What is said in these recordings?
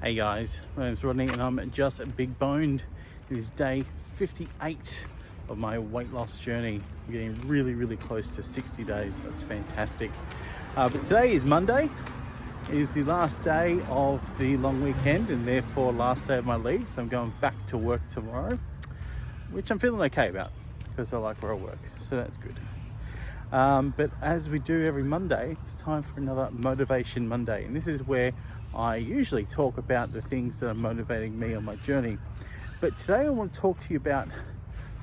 Hey guys, my name's Rodney and I'm just big boned. It is day 58 of my weight loss journey. I'm getting really close to 60 days. That's fantastic. But today is Monday. It is the last day of the long weekend and therefore last day of my leave. So I'm going back to work tomorrow, which I'm feeling okay about because I like where I work. So that's good. But as we do every Monday, it's time for another Motivation Monday. And this is where I usually talk about the things that are motivating me on my journey. But today I want to talk to you about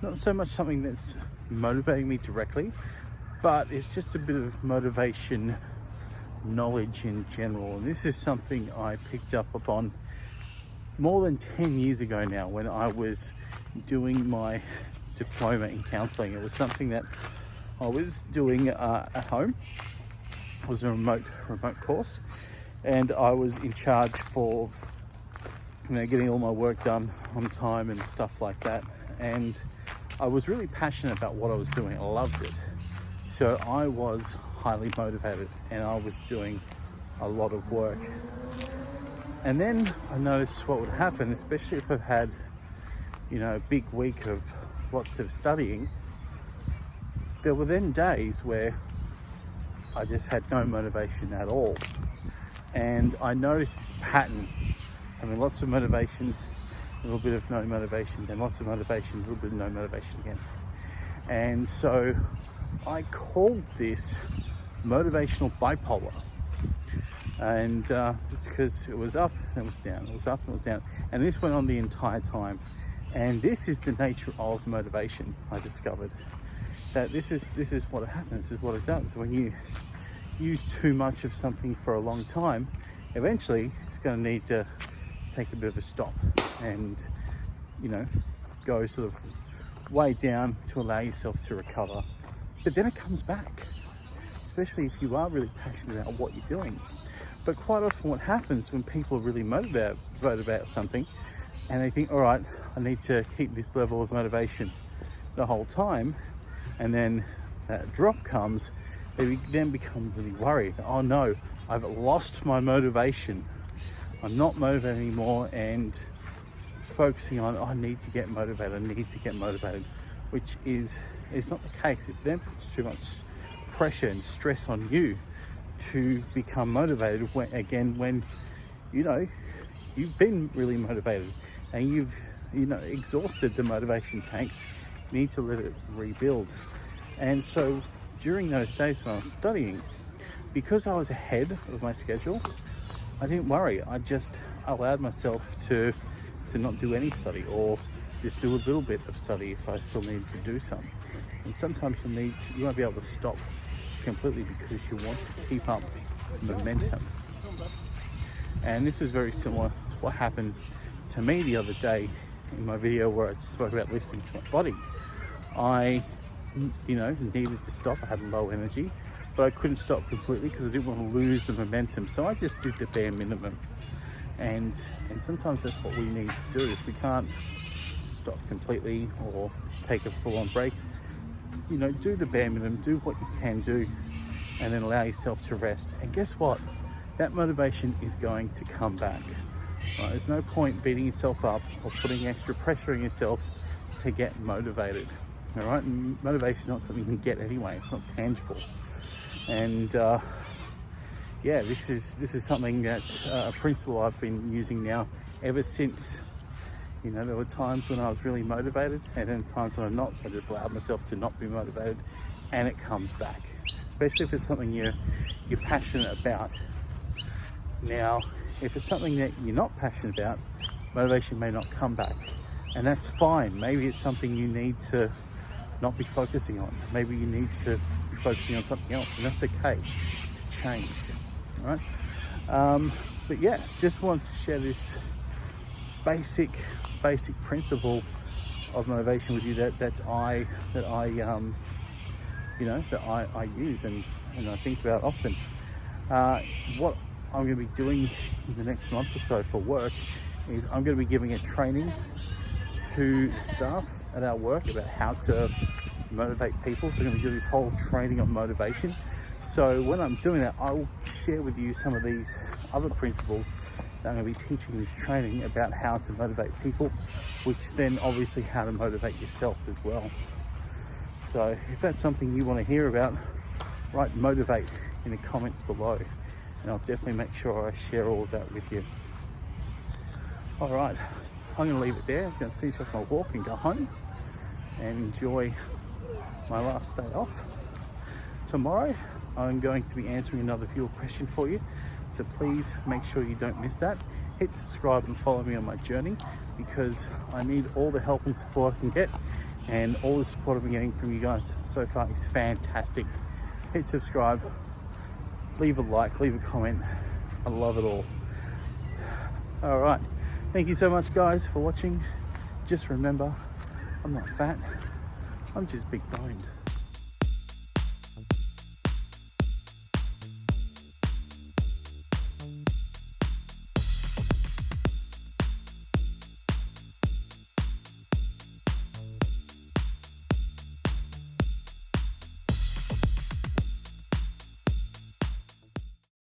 not so much something that's motivating me directly, but it's just a bit of motivation knowledge in general. And this is something I picked up upon more than 10 years ago now when I was doing my diploma in counselling. It was something that I was doing at home. It was a remote course, and I was in charge for getting all my work done on time and stuff like that. And I was really passionate about what I was doing. I loved it. So I was highly motivated and I was doing a lot of work. And then I noticed what would happen, especially if I've had, a big week of lots of studying. There were then days where I just had no motivation at all. And I noticed this pattern. Lots of motivation, a little bit of no motivation, then lots of motivation, a little bit of no motivation again. And so I called this motivational bipolar. And it's because it was up and it was down, it was up and it was down. And this went on the entire time. And this is the nature of motivation, I discovered. That this is what happens, this is what it does. When you use too much of something for a long time, eventually it's going to need to take a bit of a stop and, go sort of way down to allow yourself to recover. But then it comes back, especially if you are really passionate about what you're doing. But quite often what happens when people are really motivated about something and they think, all right, I need to keep this level of motivation the whole time, and then that drop comes, they then become really worried. Oh no, I've lost my motivation. I'm not motivated anymore, and focusing on, I need to get motivated, which is not the case. It then puts too much pressure and stress on you to become motivated when you've been really motivated and you've exhausted the motivation tanks. You need to let it rebuild. And so during those days when I was studying, because I was ahead of my schedule, I didn't worry. I just allowed myself to not do any study, or just do a little bit of study if I still needed to do some. And sometimes you won't be able to stop completely because you want to keep up momentum. And this was very similar to what happened to me the other day in my video where I spoke about listening to my body. I needed to stop. I had low energy, but I couldn't stop completely because I didn't want to lose the momentum. So I just did the bare minimum. And sometimes that's what we need to do. If we can't stop completely or take a full-on break, do the bare minimum, do what you can do, and then allow yourself to rest. And guess what? That motivation is going to come back. Right? There's no point beating yourself up or putting extra pressure on yourself to get motivated. All right, and motivation is not something you can get anyway. It's not tangible. And this is something that's a principle I've been using now ever since. There were times when I was really motivated, and then times when I'm not. So I just allowed myself to not be motivated, and it comes back. Especially if it's something you're passionate about. Now, if it's something that you're not passionate about, motivation may not come back, and that's fine. Maybe it's something you need to not be focusing on. Maybe you need to be focusing on something else, and that's okay to change. All right. But yeah, just wanted to share this basic principle of motivation with you that I use and I think about often. What I'm going to be doing in the next month or so for work is I'm going to be giving a training to staff at our work about how to motivate people. So I'm going to do this whole training on motivation. So when I'm doing that, I will share with you some of these other principles that I'm going to be teaching this training about how to motivate people, which then obviously how to motivate yourself as well. So if that's something you want to hear about, write motivate in the comments below, and I'll definitely make sure I share all of that with you. All right, I'm going to leave it there. I'm going to finish off my walk and go home and enjoy my last day off. Tomorrow I'm going to be answering another viewer question for you, so please make sure you don't miss that. Hit subscribe and follow me on my journey, because I need all the help and support I can get, and all the support I've been getting from you guys so far is fantastic. Hit subscribe, leave a like, leave a comment. I love it all. All right, thank you so much guys for watching. Just remember, I'm not fat, I'm just big boned.